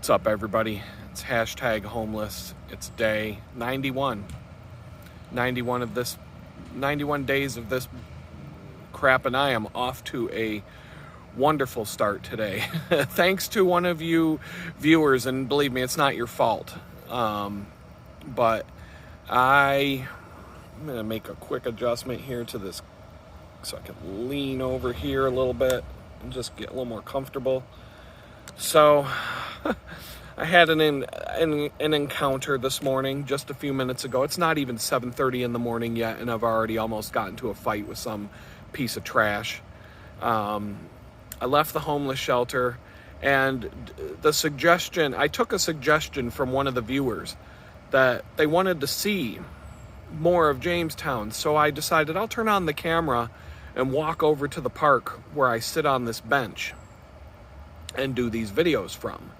What's up, everybody? It's hashtag homeless. It's day 91. 91 days of this crap, and I am off to a wonderful start today. Thanks to one of you viewers, and believe me, it's not your fault. But I'm going to make a quick adjustment here to this so I can lean over here a little bit and just get a little more comfortable. So I had an encounter this morning just a few minutes ago. It's not even 7:30 in the morning yet, and I've already almost gotten into a fight with some piece of trash. I left the homeless shelter, and I took a suggestion from one of the viewers that they wanted to see more of Jamestown. So I decided I'll turn on the camera and walk over to the park where I sit on this bench and do these videos from.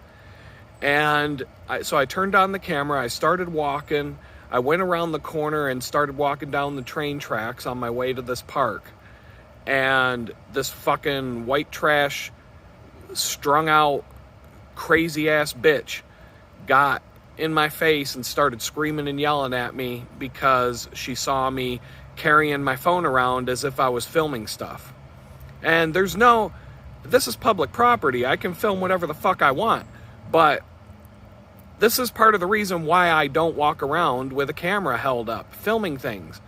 And so I turned on the camera, I started walking, I went around the corner and started walking down the train tracks on my way to this park. And this fucking white trash, strung out, crazy ass bitch got in my face and started screaming and yelling at me because she saw me carrying my phone around as if I was filming stuff. And this is public property. I can film whatever the fuck I want. But this is part of the reason why I don't walk around with a camera held up filming things,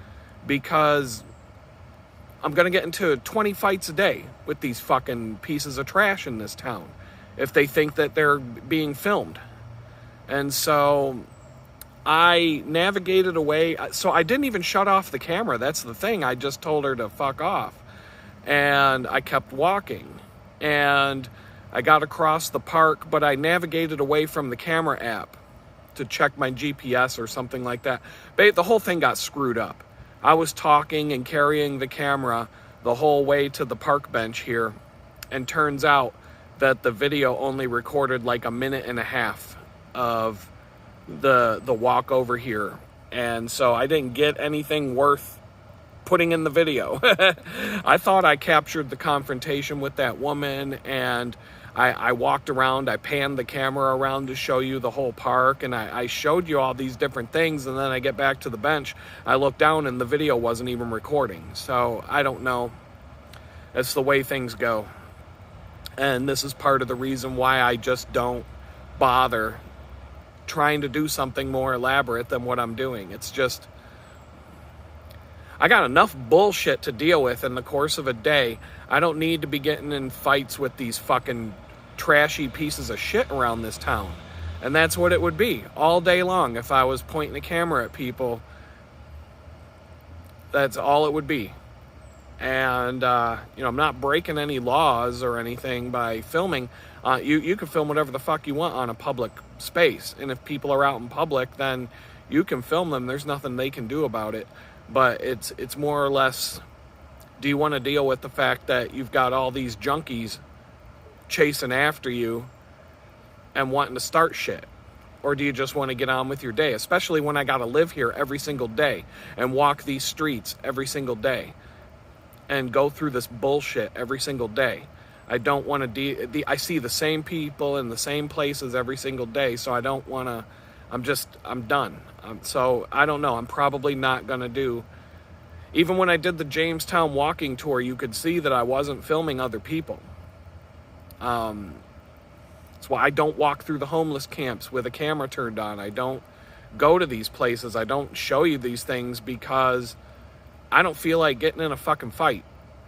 because I'm going to get into 20 fights a day with these fucking pieces of trash in this town if they think that they're being filmed. And so I navigated away. So I didn't even shut off the camera. That's the thing. I just told her to fuck off. And I kept walking. And I got across the park, but I navigated away from the camera app to check my GPS or something like that. But the whole thing got screwed up. I was talking and carrying the camera the whole way to the park bench here, and turns out that the video only recorded like a minute and a half of the walk over here. And so I didn't get anything worth putting in the video. I thought I captured the confrontation with that woman, and I walked around, I panned the camera around to show you the whole park, and I showed you all these different things, and then I get back to the bench, I look down and the video wasn't even recording. So I don't know. It's the way things go. And this is part of the reason why I just don't bother trying to do something more elaborate than what I'm doing. It's just, I got enough bullshit to deal with in the course of a day. I don't need to be getting in fights with these fucking trashy pieces of shit around this town. And that's what it would be all day long if I was pointing the camera at people. That's all it would be. And, I'm not breaking any laws or anything by filming. You can film whatever the fuck you want on a public space. And if people are out in public, then you can film them. There's nothing they can do about it. But it's more or less, do you want to deal with the fact that you've got all these junkies chasing after you and wanting to start shit? Or do you just want to get on with your day? Especially when I got to live here every single day and walk these streets every single day and go through this bullshit every single day. I don't want to I see the same people in the same places every single day, so I don't want to. I'm done. So I don't know. I'm probably not going to do. Even when I did the Jamestown walking tour, you could see that I wasn't filming other people. That's why I don't walk through the homeless camps with a camera turned on. I don't go to these places. I don't show you these things because I don't feel like getting in a fucking fight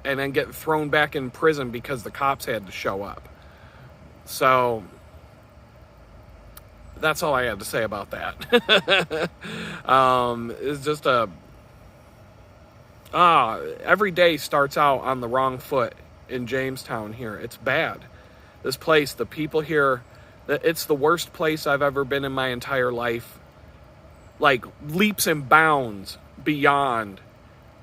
and then getting thrown back in prison because the cops had to show up. So that's all I had to say about that. It's just every day starts out on the wrong foot in Jamestown here. It's bad. This place, the people here, it's the worst place I've ever been in my entire life. Like leaps and bounds beyond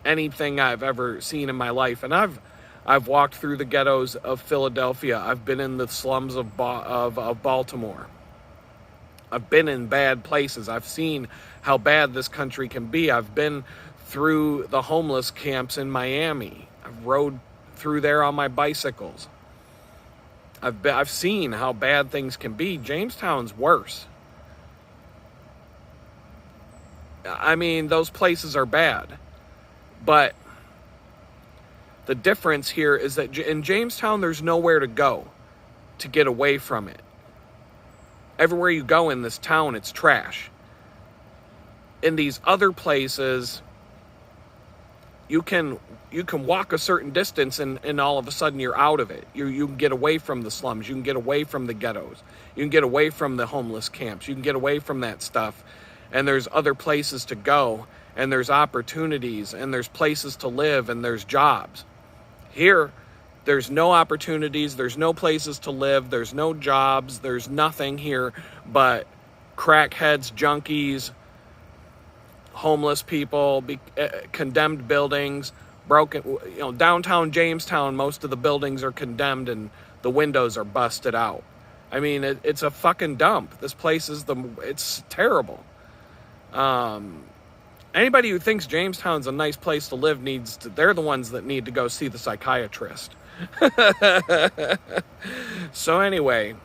anything I've ever seen in my life. And I've walked through the ghettos of Philadelphia. I've been in the slums of Baltimore. I've been in bad places. I've seen how bad this country can be. I've been through the homeless camps in Miami. I've rode through there on my bicycles. I've seen how bad things can be. Jamestown's worse. I mean, those places are bad. But the difference here is that in Jamestown, there's nowhere to go to get away from it. Everywhere you go in this town, it's trash. In these other places, you can walk a certain distance and all of a sudden you're out of it. You can get away from the slums. You can get away from the ghettos. You can get away from the homeless camps. You can get away from that stuff. And there's other places to go. And there's opportunities. And there's places to live. And there's jobs. Here, there's no opportunities. There's no places to live. There's no jobs. There's nothing here but crackheads, junkies, homeless people, condemned buildings, broken. Downtown Jamestown, most of the buildings are condemned and the windows are busted out. I mean, it's a fucking dump. This place it's terrible. Anybody who thinks Jamestown's a nice place to live they're the ones that need to go see the psychiatrist. So anyway,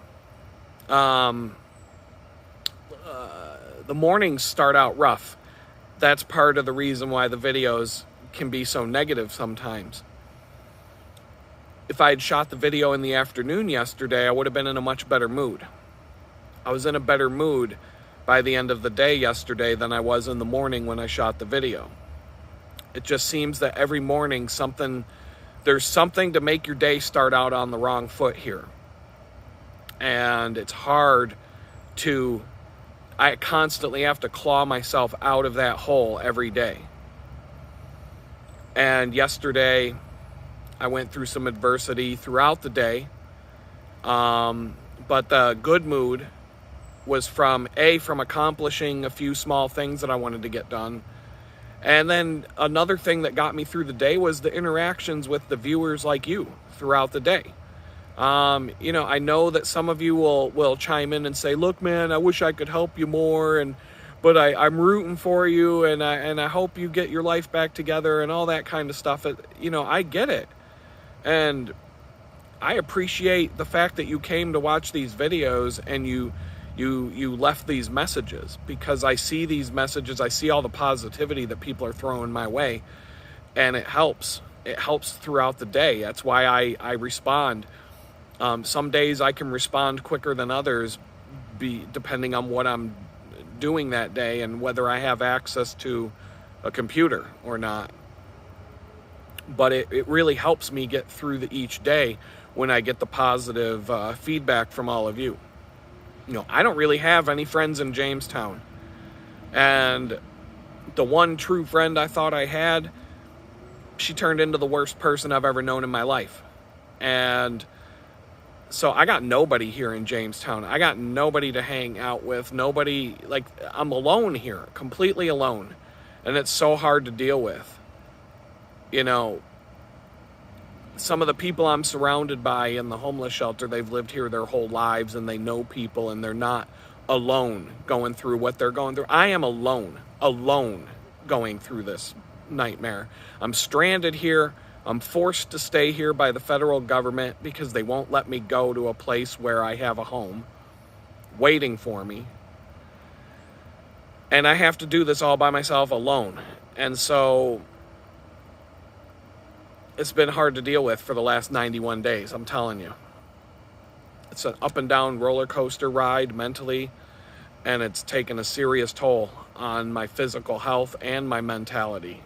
the mornings start out rough. That's part of the reason why the videos can be so negative sometimes. If I had shot the video in the afternoon yesterday, I would have been in a much better mood. I was in a better mood by the end of the day yesterday than I was in the morning when I shot the video. It just seems that every morning there's something to make your day start out on the wrong foot here. And it's hard I constantly have to claw myself out of that hole every day. And yesterday, I went through some adversity throughout the day. But the good mood was from accomplishing a few small things that I wanted to get done. And then another thing that got me through the day was the interactions with the viewers like you throughout the day. I know that some of you will chime in and say, look, man, I wish I could help you more. But I'm rooting for you and I hope you get your life back together and all that kind of stuff. I get it. And I appreciate the fact that you came to watch these videos and you left these messages, because I see these messages. I see all the positivity that people are throwing my way, and it helps. It helps throughout the day. That's why I respond. Some days I can respond quicker than others, depending on what I'm doing that day and whether I have access to a computer or not. But it really helps me get through each day when I get the positive feedback from all of you. I don't really have any friends in Jamestown. And the one true friend I thought I had, she turned into the worst person I've ever known in my life. And so I got nobody here in Jamestown. I got nobody to hang out with. Nobody, I'm alone here, completely alone. And it's so hard to deal with. Some of the people I'm surrounded by in the homeless shelter, they've lived here their whole lives and they know people and they're not alone going through what they're going through. I am alone going through this nightmare. I'm stranded here. I'm forced to stay here by the federal government because they won't let me go to a place where I have a home waiting for me. And I have to do this all by myself alone. And so it's been hard to deal with for the last 91 days, I'm telling you. It's an up and down roller coaster ride mentally, and it's taken a serious toll on my physical health and my mentality.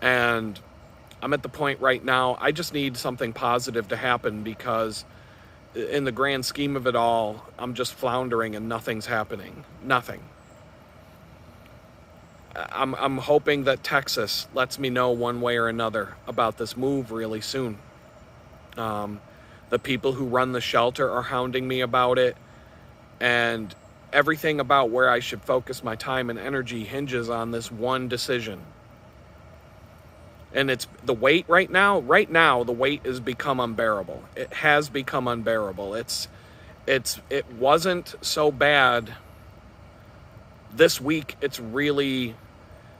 And I'm at the point right now, I just need something positive to happen, because in the grand scheme of it all, I'm just floundering and nothing's happening. Nothing. I'm hoping that Texas lets me know one way or another about this move really soon. The people who run the shelter are hounding me about it, and everything about where I should focus my time and energy hinges on this one decision. And it's the wait right now. Right now, the wait has become unbearable. It has become unbearable. It wasn't so bad this week.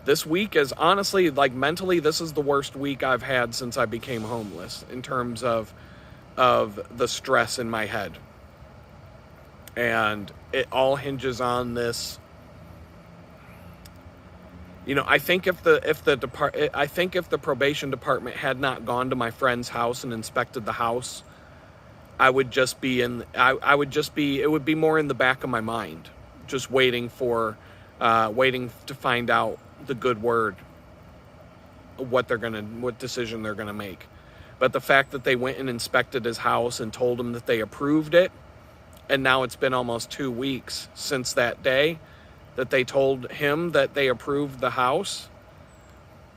This week is honestly, mentally, this is the worst week I've had since I became homeless in terms of of the stress in my head. And it all hinges on this. I think if the probation department had not gone to my friend's house and inspected the house, it would be more in the back of my mind, just waiting to find out the good word, what decision they're gonna make. But the fact that they went and inspected his house and told him that they approved it, and now it's been almost 2 weeks since that day that they told him that they approved the house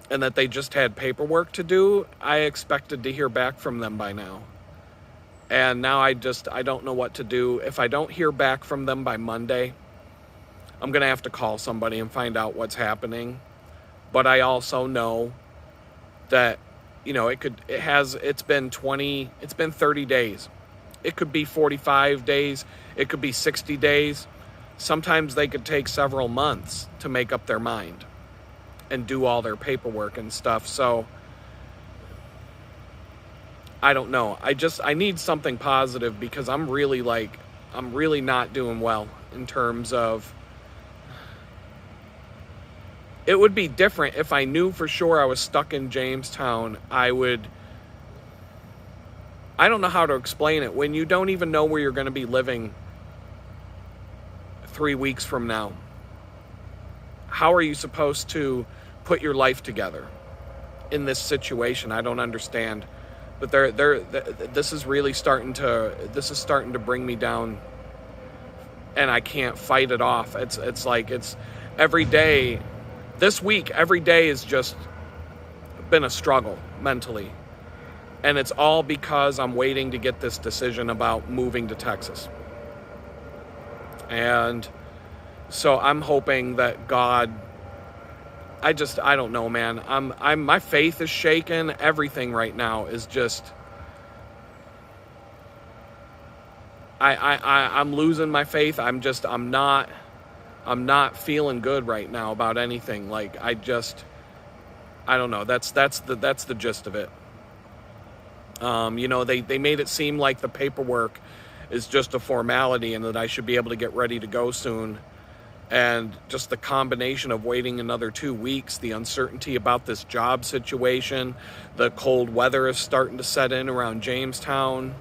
and that they just had paperwork to do, I expected to hear back from them by now. And now I don't know what to do. If I don't hear back from them by Monday, I'm going to have to call somebody and find out what's happening. But I also know that, it's been 30 days. It could be 45 days. It could be 60 days. Sometimes they could take several months to make up their mind and do all their paperwork and stuff. So I don't know. I need something positive, because I'm really not doing well in terms of, it would be different if I knew for sure I was stuck in Jamestown. I don't know how to explain it. When you don't even know where you're going to be living 3 weeks from now, how are you supposed to put your life together in this situation? I don't understand. But this is starting to bring me down, and I can't fight it off. It's like every day. This week, every day has just been a struggle mentally. And it's all because I'm waiting to get this decision about moving to Texas. And so I'm hoping that God, I don't know, man. My faith is shaken. Everything right now is just, I'm losing my faith. I'm not feeling good right now about anything. Like, I don't know. That's the gist of it. They made it seem like the paperwork is just a formality and that I should be able to get ready to go soon. And just the combination of waiting another 2 weeks, the uncertainty about this job situation, the cold weather is starting to set in around Jamestown.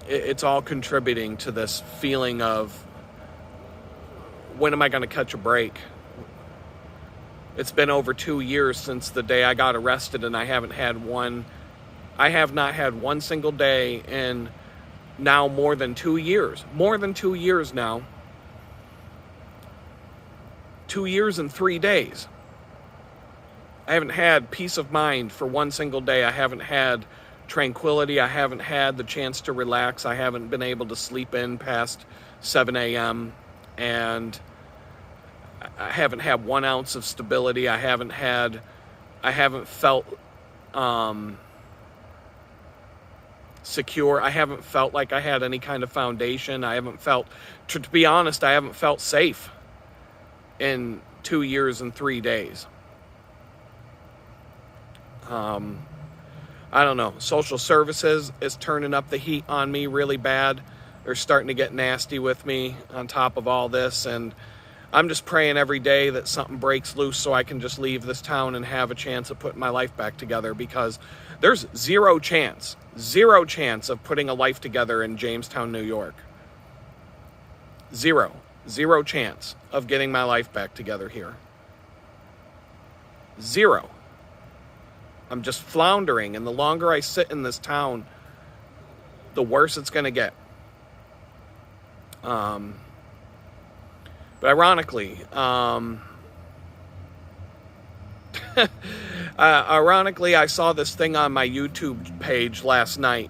It's all contributing to this feeling of, when am I going to catch a break? It's been over 2 years since the day I got arrested, and I have not had one single day in now more than 2 years. More than 2 years now. 2 years and 3 days. I haven't had peace of mind for one single day. I haven't had tranquility. I haven't had the chance to relax. I haven't been able to sleep in past 7 a.m. And I haven't had 1 ounce of stability. I haven't felt secure. I haven't felt like I had any kind of foundation. I haven't felt, to be honest, I haven't felt safe in 2 years and 3 days. I don't know. Social services is turning up the heat on me really bad. They're starting to get nasty with me on top of all this, and I'm just praying every day that something breaks loose so I can just leave this town and have a chance of putting my life back together, because there's zero chance of putting a life together in Jamestown, New York. Zero chance of getting my life back together here. Zero. I'm just floundering, and the longer I sit in this town, the worse it's going to get. But ironically, I saw this thing on my YouTube page last night.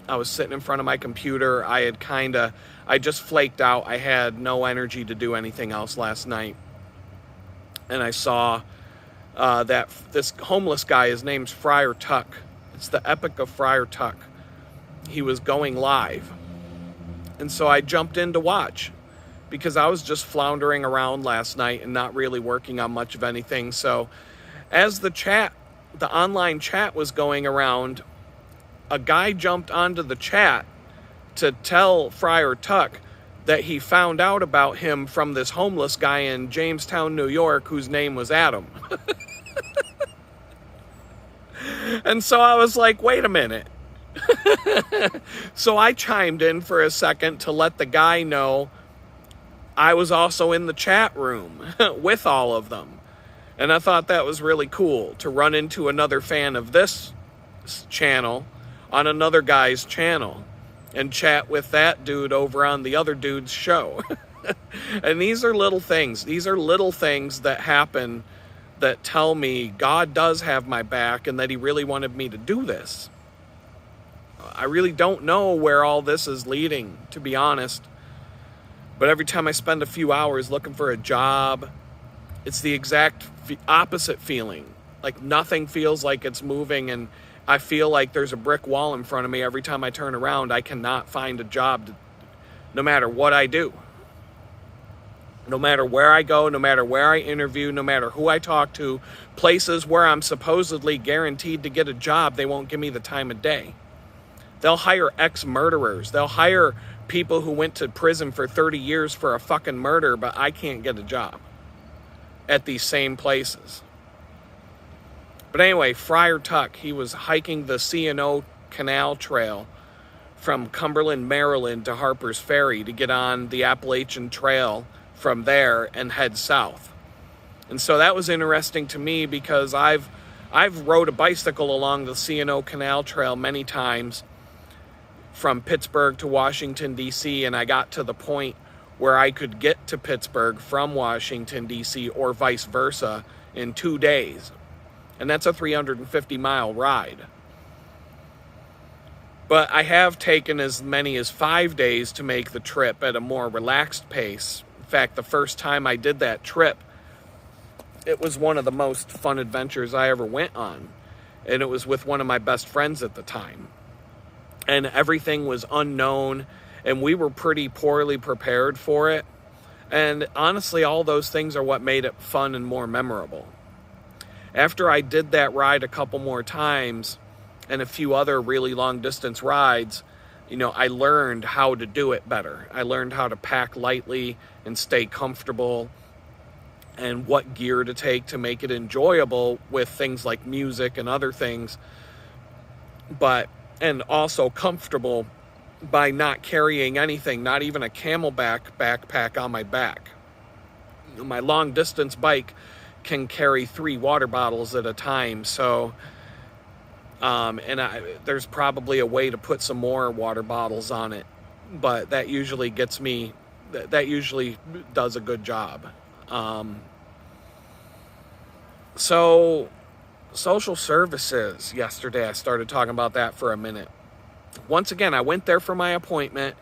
I was sitting in front of my computer. I just flaked out. I had no energy to do anything else last night. And I saw that this homeless guy, his name's Friar Tuck. It's the Epic of Friar Tuck. He was going live. And so I jumped in to watch, because I was just floundering around last night and not really working on much of anything. So as the online chat was going around, a guy jumped onto the chat to tell Friar Tuck that he found out about him from this homeless guy in Jamestown, New York, whose name was Adam. And so I was like, wait a minute. So I chimed in for a second to let the guy know I was also in the chat room with all of them. And I thought that was really cool to run into another fan of this channel on another guy's channel and chat with that dude over on the other dude's show. And these are little things. These are little things that happen that tell me God does have my back and that he really wanted me to do this. I really don't know where all this is leading, to be honest. But every time I spend a few hours looking for a job, it's the exact opposite feeling. Like nothing feels like it's moving, and I feel like there's a brick wall in front of me every time I turn around. I cannot find a job no matter what I do. No matter where I go, no matter where I interview, no matter who I talk to, places where I'm supposedly guaranteed to get a job, they won't give me the time of day. They'll hire ex-murderers. They'll hire people who went to prison for 30 years for a fucking murder, but I can't get a job at these same places. But anyway, Friar Tuck, he was hiking the C&O Canal Trail from Cumberland, Maryland to Harper's Ferry to get on the Appalachian Trail from there and head south. And so that was interesting to me because I've rode a bicycle along the C&O Canal Trail many times from Pittsburgh to Washington, D.C., and I got to the point where I could get to Pittsburgh from Washington, D.C., or vice versa in 2 days. And that's a 350-mile ride. But I have taken as many as 5 days to make the trip at a more relaxed pace. In fact, the first time I did that trip, it was one of the most fun adventures I ever went on. And it was with one of my best friends at the time. And everything was unknown, and we were pretty poorly prepared for it. And honestly, all those things are what made it fun and more memorable. After I did that ride a couple more times and a few other really long distance rides, I learned how to do it better. I learned how to pack lightly and stay comfortable and what gear to take to make it enjoyable with things like music and other things, and also comfortable by not carrying anything, not even a Camelback backpack on my back. My long distance bike can carry 3 water bottles at a time, so there's probably a way to put some more water bottles on it, but that usually gets me, that usually does a good job. So social services, yesterday I started talking about that for a minute. Once again, I went there for my appointment,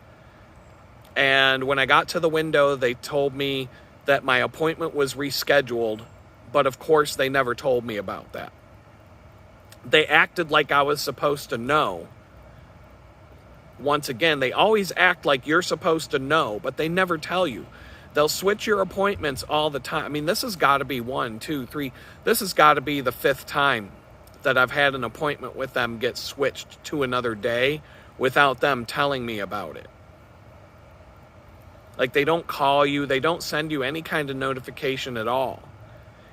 and when I got to the window, they told me that my appointment was rescheduled, but of course they never told me about that. They acted like I was supposed to know. Once again, they always act like you're supposed to know, but they never tell you. They'll switch your appointments all the time. I mean, this has got to be 1, 2, 3. This has got to be the 5th time that I've had an appointment with them get switched to another day without them telling me about it. Like, they don't call you. They don't send you any kind of notification at all.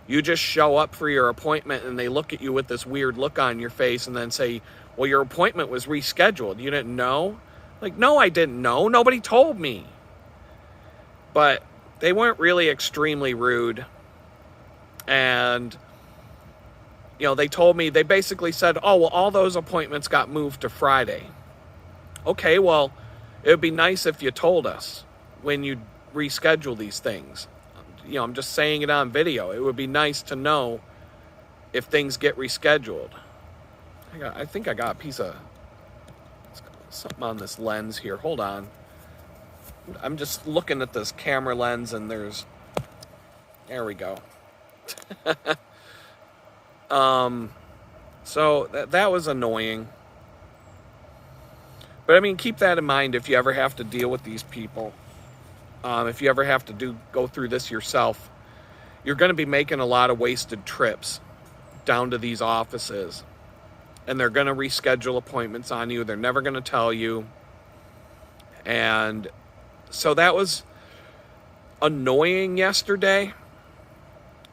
You just show up for your appointment and they look at you with this weird look on your face and then say, well, your appointment was rescheduled. You didn't know? Like, no, I didn't know. Nobody told me. But they weren't really extremely rude. And, they told me, they basically said, oh, well, all those appointments got moved to Friday. Okay, well, it would be nice if you told us when you reschedule these things. I'm just saying it on video. It would be nice to know if things get rescheduled. I think I got a piece of something on this lens here. Hold on. I'm just looking at this camera lens and there we go. So that was annoying. But I mean, keep that in mind if you ever have to deal with these people. If you ever have to go through this yourself, you're going to be making a lot of wasted trips down to these offices. and they're going to reschedule appointments on you. They're never going to tell you. And so that was annoying yesterday,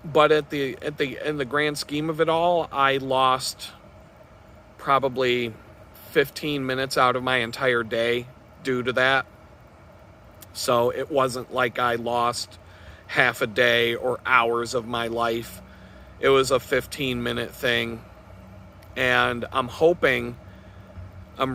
but in the grand scheme of it all, I lost probably 15 minutes out of my entire day due to that. So it wasn't like I lost half a day or hours of my life. It was a 15-minute thing. And I'm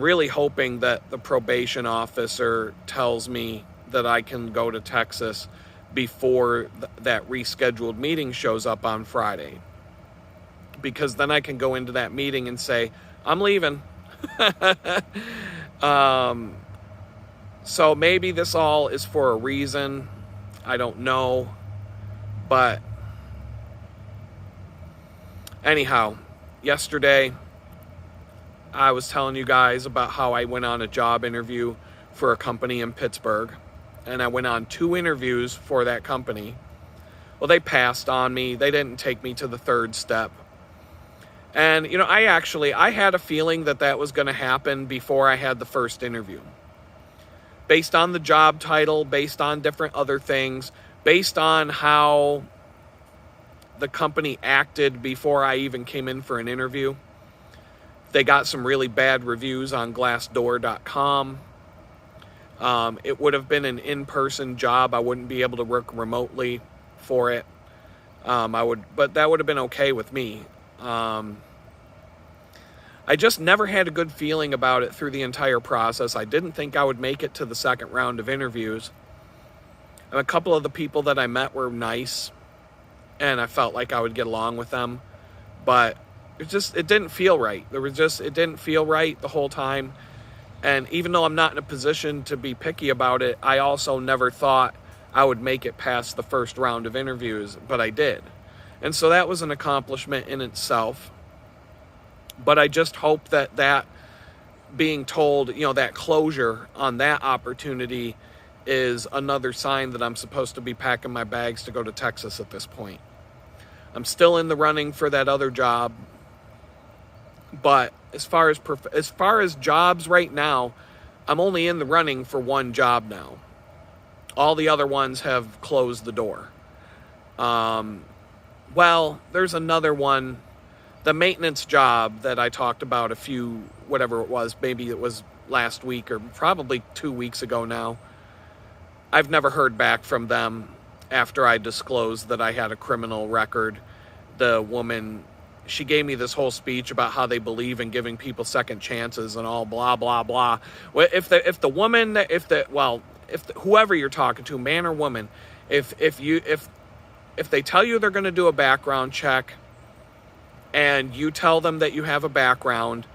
really hoping that the probation officer tells me that I can go to Texas before that rescheduled meeting shows up on Friday. Because then I can go into that meeting and say, I'm leaving. So maybe this all is for a reason. I don't know. But anyhow, yesterday I was telling you guys about how I went on a job interview for a company in Pittsburgh. And I went on 2 interviews for that company. Well, they passed on me. They didn't take me to the 3rd step. And, I had a feeling that was going to happen before I had the first interview. Based on the job title, based on different other things, based on how the company acted before I even came in for an interview. They got some really bad reviews on Glassdoor.com. It would have been an in-person job. I wouldn't be able to work remotely for it. But that would have been okay with me. I just never had a good feeling about it through the entire process. I didn't think I would make it to the second round of interviews. And a couple of the people that I met were nice, and I felt like I would get along with them. But it didn't feel right. It didn't feel right the whole time. And even though I'm not in a position to be picky about it, I also never thought I would make it past the first round of interviews, but I did. And so that was an accomplishment in itself. But I just hope that being told, that closure on that opportunity is another sign that I'm supposed to be packing my bags to go to Texas at this point. I'm still in the running for that other job. But as far as jobs right now, I'm only in the running for one job now. All the other ones have closed the door. Well, there's another one, the maintenance job that I talked about maybe it was last week or probably 2 weeks ago now. I've never heard back from them after I disclosed that I had a criminal record. The woman, she gave me this whole speech about how they believe in giving people second chances and all blah, blah, blah. Well, whoever you're talking to, man or woman, if they tell you they're going to do a background check and you tell them that you have a background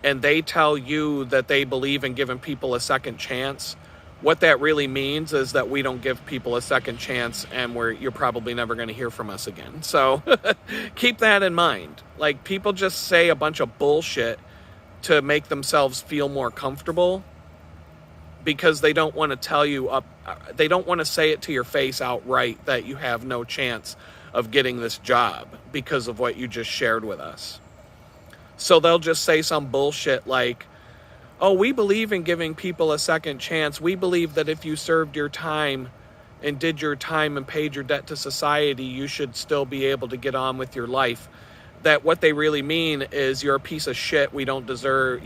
and they tell you that they believe in giving people a second chance, what that really means is that we don't give people a second chance and you're probably never going to hear from us again. So keep that in mind. Like, people just say a bunch of bullshit to make themselves feel more comfortable because they don't want to they don't want to say it to your face outright that you have no chance of getting this job because of what you just shared with us. So they'll just say some bullshit like, oh, we believe in giving people a second chance. We believe that if you served your time and did your time and paid your debt to society, you should still be able to get on with your life. That what they really mean is you're a piece of shit. You don't deserve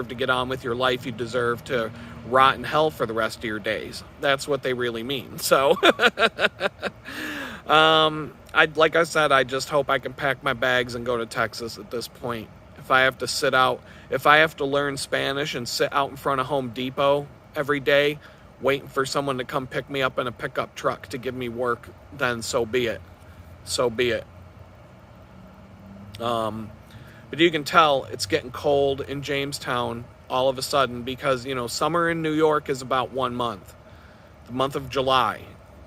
to get on with your life. You deserve to rot in hell for the rest of your days. That's what they really mean. So, like I said, I just hope I can pack my bags and go to Texas at this point. If I have to learn Spanish and sit out in front of Home Depot every day, waiting for someone to come pick me up in a pickup truck to give me work, then so be it. So be it. But you can tell it's getting cold in Jamestown all of a sudden because, summer in New York is about 1 month, the month of July.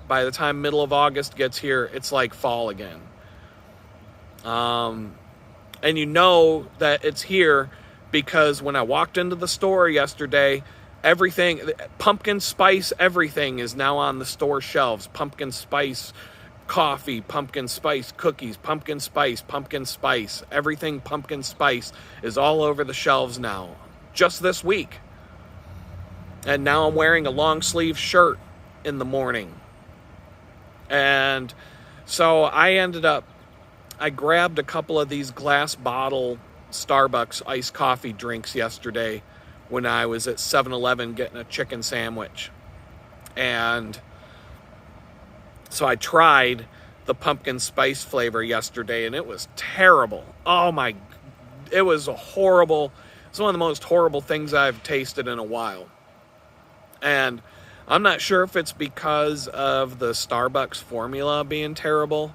By the time middle of August gets here, it's like fall again. And you know that it's here because when I walked into the store yesterday, pumpkin spice everything is now on the store shelves. Pumpkin spice Coffee, pumpkin spice, cookies, pumpkin spice. Everything pumpkin spice is all over the shelves now, just this week. And now I'm wearing a long sleeve shirt in the morning. And so I grabbed a couple of these glass bottle Starbucks iced coffee drinks yesterday when I was at 7-Eleven getting a chicken sandwich. And so I tried the pumpkin spice flavor yesterday, and it was terrible. It was it's one of the most horrible things I've tasted in a while. And I'm not sure if it's because of the Starbucks formula being terrible,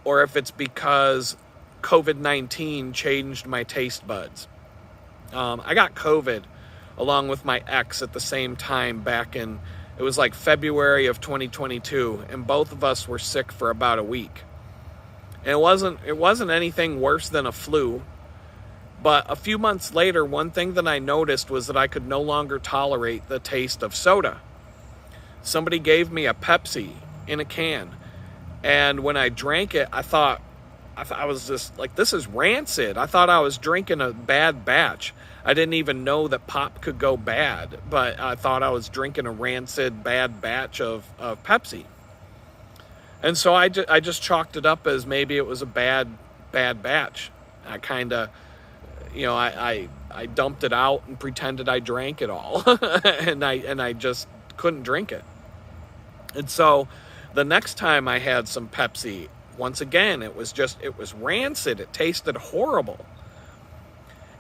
or if it's because COVID-19 changed my taste buds. I got COVID along with my ex at the same time it was like February of 2022, and both of us were sick for about a week. And it wasn't anything worse than a flu, but a few months later, one thing that I noticed was that I could no longer tolerate the taste of soda. Somebody gave me a Pepsi in a can, and when I drank it, I thought I was just like, this is rancid. I thought I was drinking a bad batch. I didn't even know that pop could go bad, but I thought I was drinking a rancid bad batch of Pepsi. And so I just chalked it up as maybe it was a bad batch. I kind of, I dumped it out and pretended I drank it all, and I just couldn't drink it. And so the next time I had some Pepsi, once again, it was rancid. It tasted horrible.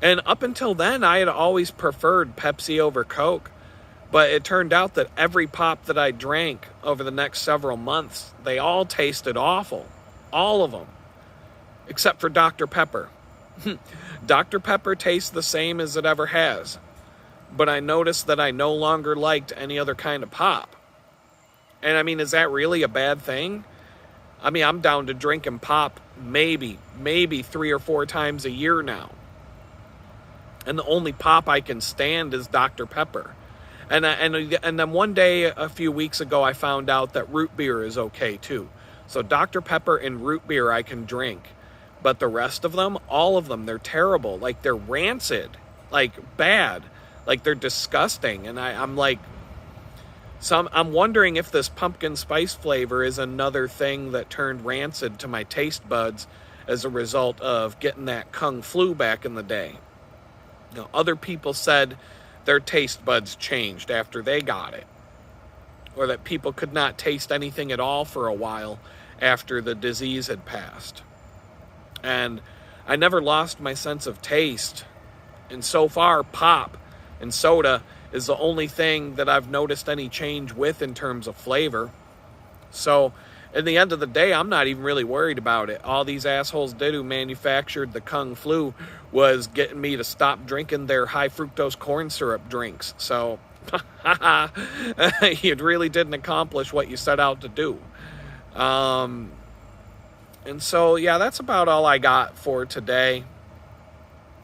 And up until then, I had always preferred Pepsi over Coke. But it turned out that every pop that I drank over the next several months, they all tasted awful. All of them. Except for Dr. Pepper. Dr. Pepper tastes the same as it ever has. But I noticed that I no longer liked any other kind of pop. And I mean, is that really a bad thing? I mean, I'm down to drinking pop maybe 3 or 4 times a year now. And the only pop I can stand is Dr. Pepper. And then one day, a few weeks ago, I found out that root beer is okay too. So Dr. Pepper and root beer I can drink. But the rest of them, all of them, they're terrible. Like, they're rancid. Like, bad. Like, they're disgusting. And I'm wondering if this pumpkin spice flavor is another thing that turned rancid to my taste buds as a result of getting that Kung flu back in the day. Other people said their taste buds changed after they got it, or that people could not taste anything at all for a while after the disease had passed. And I never lost my sense of taste. And so far, pop and soda is the only thing that I've noticed any change with in terms of flavor. So at the end of the day, I'm not even really worried about it. All these assholes did who manufactured the Kung flu was getting me to stop drinking their high fructose corn syrup drinks. So you really didn't accomplish what you set out to do. And so, yeah, that's about all I got for today.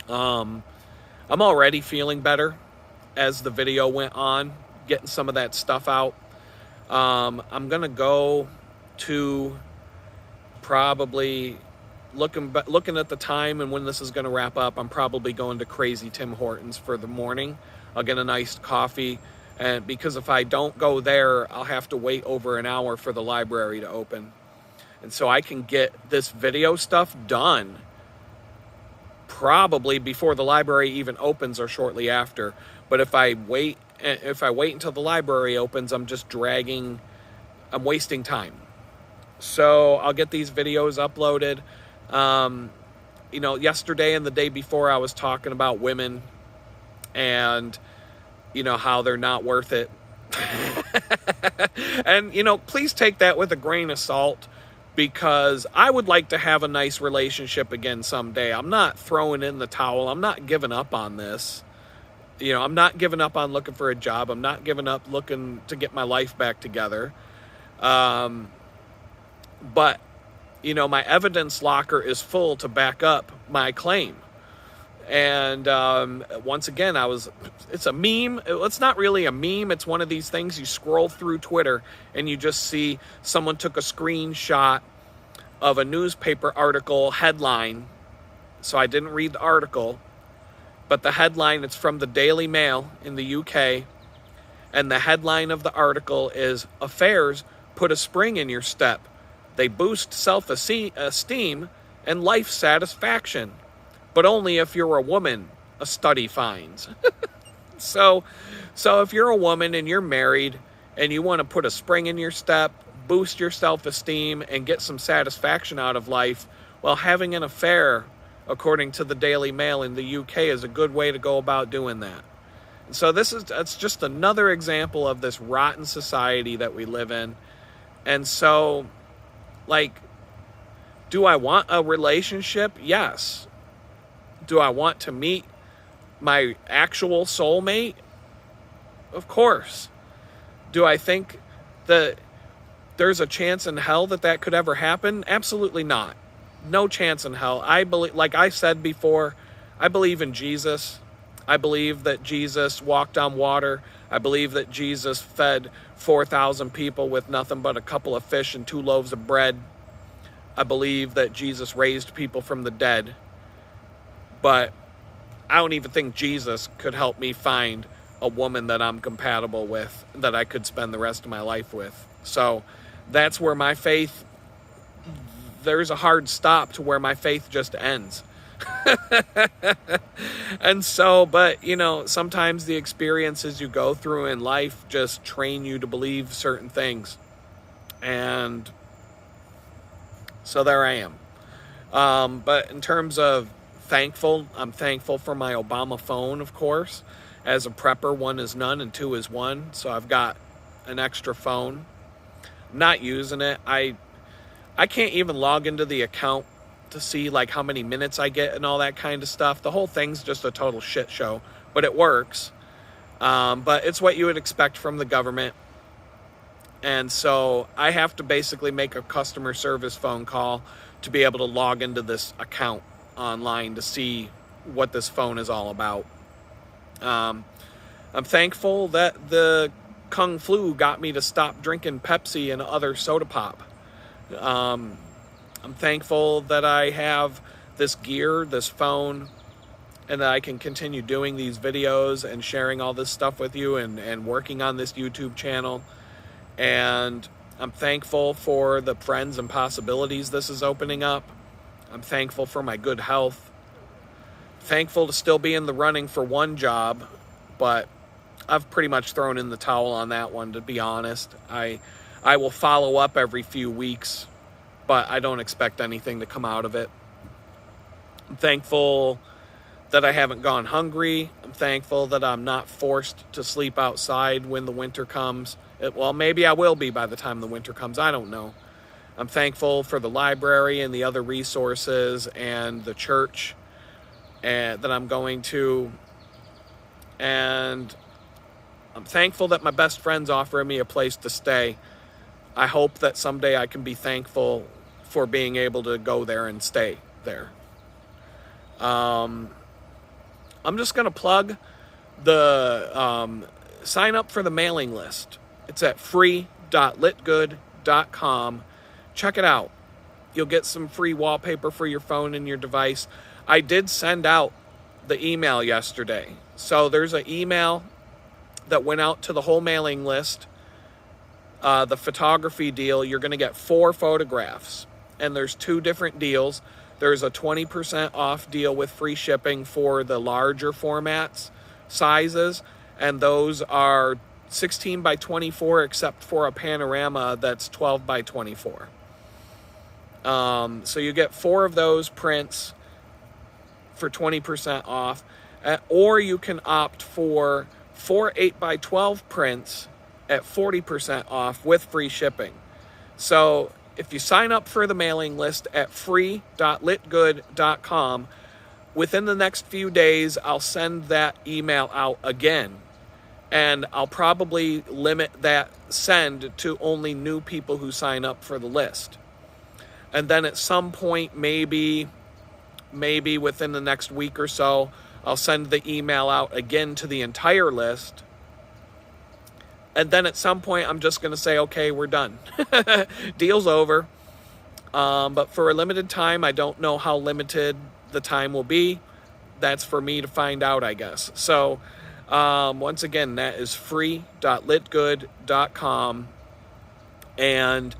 I'm already feeling better as the video went on, getting some of that stuff out. I'm going to go to probably looking at the time and when this is going to wrap up, I'm probably going to Crazy Tim Hortons for the morning. I'll get an iced coffee, and because if I don't go there, I'll have to wait over an hour for the library to open. And so I can get this video stuff done probably before the library even opens or shortly after. But if I wait until the library opens, I'm wasting time. So I'll get these videos uploaded. Yesterday and the day before I was talking about women and, how they're not worth it. And, please take that with a grain of salt, because I would like to have a nice relationship again someday. I'm not throwing in the towel. I'm not giving up on this. I'm not giving up on looking for a job. I'm not giving up looking to get my life back together. But, my evidence locker is full to back up my claim. And once again, it's a meme. It's not really a meme. It's one of these things you scroll through Twitter and you just see someone took a screenshot of a newspaper article headline. So I didn't read the article, but the headline, it's from the Daily Mail in the UK. And the headline of the article is, "Affairs put a spring in your step. They boost self-esteem and life satisfaction. But only if you're a woman, a study finds." So if you're a woman and you're married and you want to put a spring in your step, boost your self-esteem, and get some satisfaction out of life, well, having an affair, according to the Daily Mail in the UK, is a good way to go about doing that. So it's just another example of this rotten society that we live in. And so, like, do I want a relationship? Yes. Do I want to meet my actual soulmate? Of course. Do I think that there's a chance in hell that could ever happen? Absolutely not. No chance in hell. I believe, like I said before, I believe in Jesus. I believe that Jesus walked on water. I believe that Jesus fed 4,000 people with nothing but a couple of fish and 2 loaves of bread. I believe that Jesus raised people from the dead. But I don't even think Jesus could help me find a woman that I'm compatible with, that I could spend the rest of my life with. So that's where my faith, there's a hard stop to where my faith just ends. And so, but sometimes the experiences you go through in life just train you to believe certain things. And so there I am. But in terms of I'm thankful for my Obama phone, of course. As a prepper, 1 is none and 2 is 1. So I've got an extra phone. I'm not using it. I can't even log into the account to see like how many minutes I get and all that kind of stuff. The whole thing's just a total shit show, but it works. But it's what you would expect from the government. And so I have to basically make a customer service phone call to be able to log into this account online to see what this phone is all about. I'm thankful that the Kung Flu got me to stop drinking Pepsi and other soda pop. I'm thankful that I have this gear, this phone, and that I can continue doing these videos and sharing all this stuff with you and working on this YouTube channel. And I'm thankful for the friends and possibilities this is opening up. I'm thankful for my good health. Thankful to still be in the running for one job, but I've pretty much thrown in the towel on that one, to be honest. I will follow up every few weeks, but I don't expect anything to come out of it. I'm thankful that I haven't gone hungry. I'm thankful that I'm not forced to sleep outside when the winter comes. Well, maybe I will be by the time the winter comes. I don't know. I'm thankful for the library and the other resources and the church that I'm going to. And I'm thankful that my best friend's offering me a place to stay. I hope that someday I can be thankful for being able to go there and stay there. I'm just going to plug the sign up for the mailing list. It's at free.litgood.com. Check it out. You'll get some free wallpaper for your phone and your device. I did send out the email yesterday. So there's an email that went out to the whole mailing list. The photography deal, you're going to get 4 photographs. And there's 2 different deals. There's a 20% off deal with free shipping for the larger formats, sizes. And those are 16 by 24, except for a panorama that's 12 by 24. So you get 4 of those prints for 20% off. Or you can opt for 4 8 by 12 prints at 40% off with free shipping. So if you sign up for the mailing list at free.litgood.com, within the next few days, I'll send that email out again. And I'll probably limit that send to only new people who sign up for the list. And then at some point, maybe maybe within the next week or so, I'll send the email out again to the entire list. And then at some point, I'm just going to say, okay, we're done. Deal's over. But for a limited time, I don't know how limited the time will be. That's for me to find out, I guess. So once again, that is free.litgood.com. And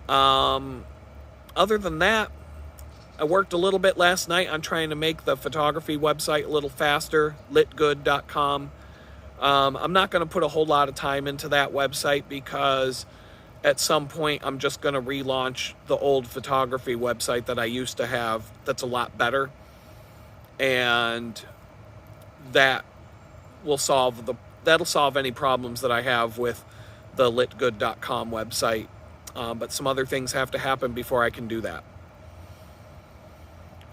other than that, I worked a little bit last night on trying to make the photography website a little faster, litgood.com. I'm not going to put a whole lot of time into that website because at some point I'm just going to relaunch the old photography website that I used to have that's a lot better. And that'll solve any problems that I have with the litgood.com website. But some other things have to happen before I can do that.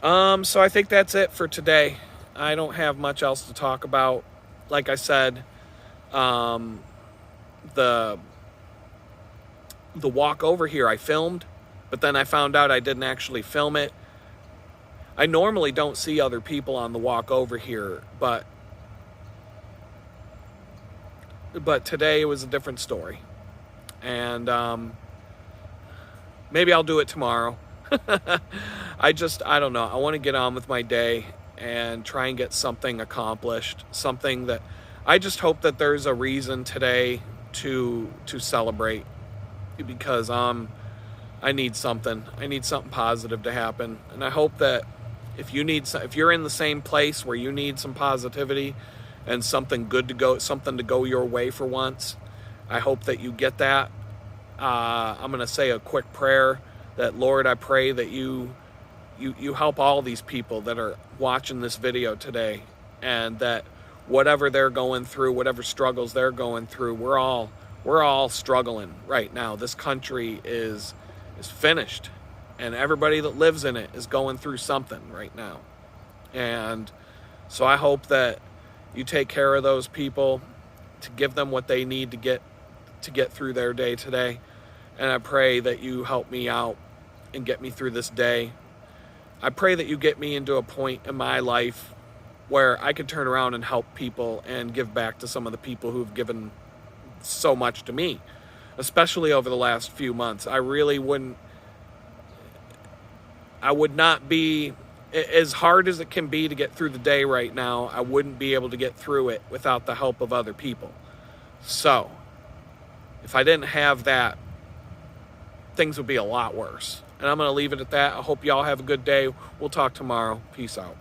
So I think that's it for today. I don't have much else to talk about. Like I said, the walk over here I filmed, but then I found out I didn't actually film it. I normally don't see other people on the walk over here, but today it was a different story. And maybe I'll do it tomorrow. I don't know. I want to get on with my day and try and get something accomplished. Something that I just hope that there's a reason today to celebrate, because I need something. I need something positive to happen. And I hope that if you're in the same place where you need some positivity and something good to go your way for once, I hope that you get that. I'm going to say a quick prayer that, Lord, I pray that you help all these people that are watching this video today, and that whatever they're going through, whatever struggles they're going through, we're all struggling right now. This country is finished, and everybody that lives in it is going through something right now. And so I hope that you take care of those people, to give them what they need to get through their day today. And I pray that you help me out and get me through this day. I pray that you get me into a point in my life where I could turn around and help people and give back to some of the people who've given so much to me, especially over the last few months. I would not be, as hard as it can be to get through the day right now, I wouldn't be able to get through it without the help of other people. So if I didn't have that, things would be a lot worse. And I'm going to leave it at that. I hope y'all have a good day. We'll talk tomorrow. Peace out.